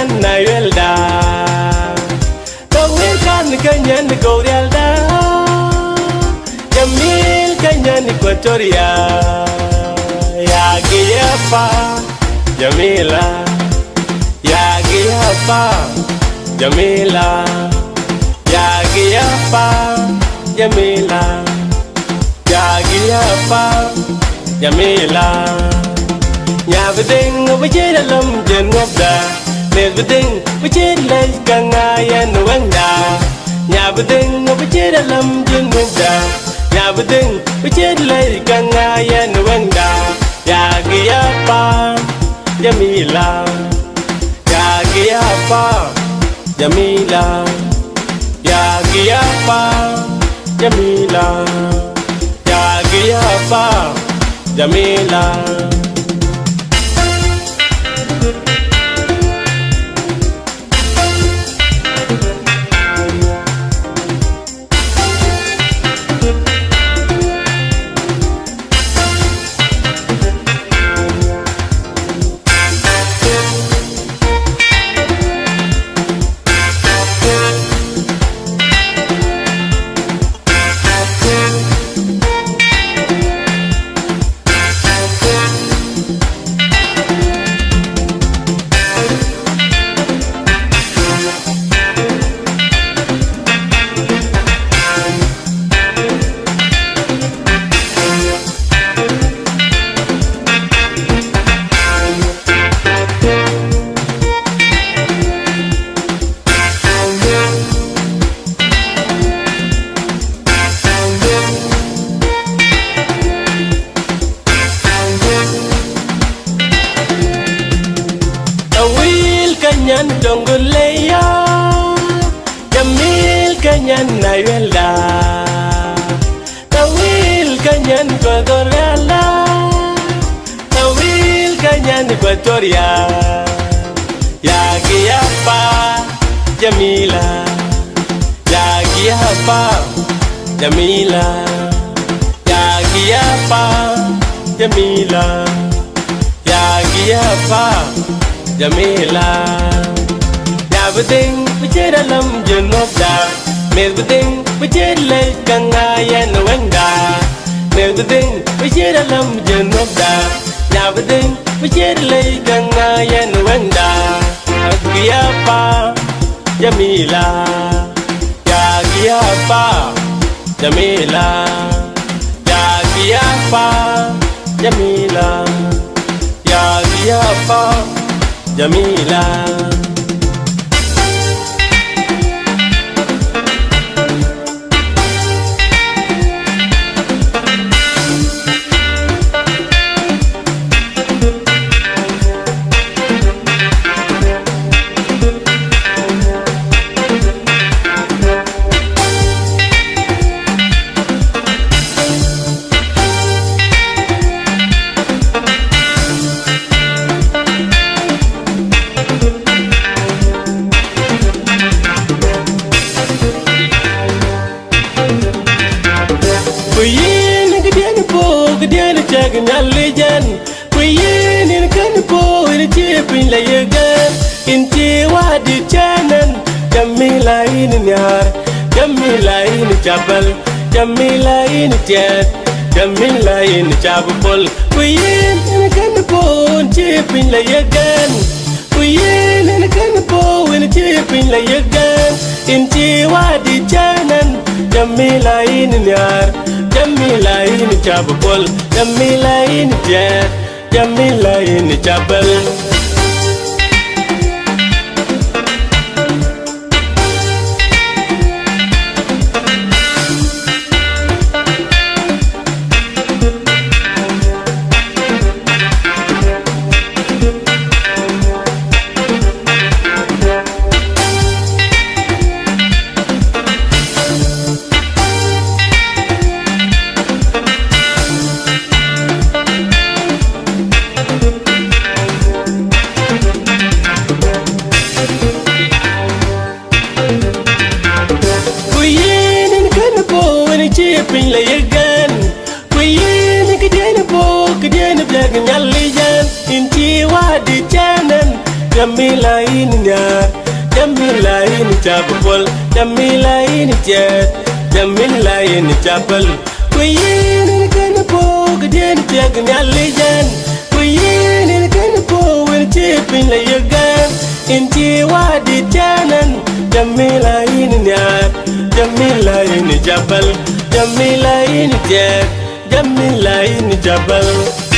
kanyan na yelda Tawil kan kanyan Gorialda Jamil kanyan Equatoria Yagi apa Jamila Yagi apa Jamila Yagi apa Jamila Yagi apa Jamila Nyabding wajid alam jen ngobda Nezbding wajid lay kangayan wangda Nyabding wajid alam jen ngobda Nyabding wajid lay kangayan wangda Yagi apa Jamila Yagi apa Jamila Yagi apa Jamila Yagi apa Jamila Kanyan Dongoleya Jamil kanyan Nayuela Tawil kanyan Gorialda Tawil kanyan Equatoria Yagi apa Jamila Yagi apa Jamila Yagi apa Jamila Yagi apa Jamila Nyabding wajid alam jen ngobda Nezbding wajid lay kangayan wangda Nezbding wajid alam jen ngobda Nyabding wajid lay kangayan wangda Yagi apa Jamila Yagi apa Jamila Yagi apa Jamila Yagi apa Jamila Nyalijan kuyin in kan po in chipin la yegan in chiwa di chanan Jamila in nyar Jamila in chabal Jamila in chat Jamila in chabul kuyin in kan po in chipin la yegan kuyin in kan po in chipin la yegan in chiwa di chanan Jamila in nyar Jamila in chabul Jamila in jet Jamila in chabal chipin la yegan kuyin kidene po kidene blag nyalijan inti wadi chanan Jamila ini nyar, Jamila ini cabul, Jamila ini jet, Jamila ini cabul. Kuyin ini kena po, kejen cek nyalijan. Kuyin ini kena po, when chipin la yagan. Inci wadi janan, Jamila ini nyar, Jamila ini cabul, Jamila ini jet, Jamila ini cabul.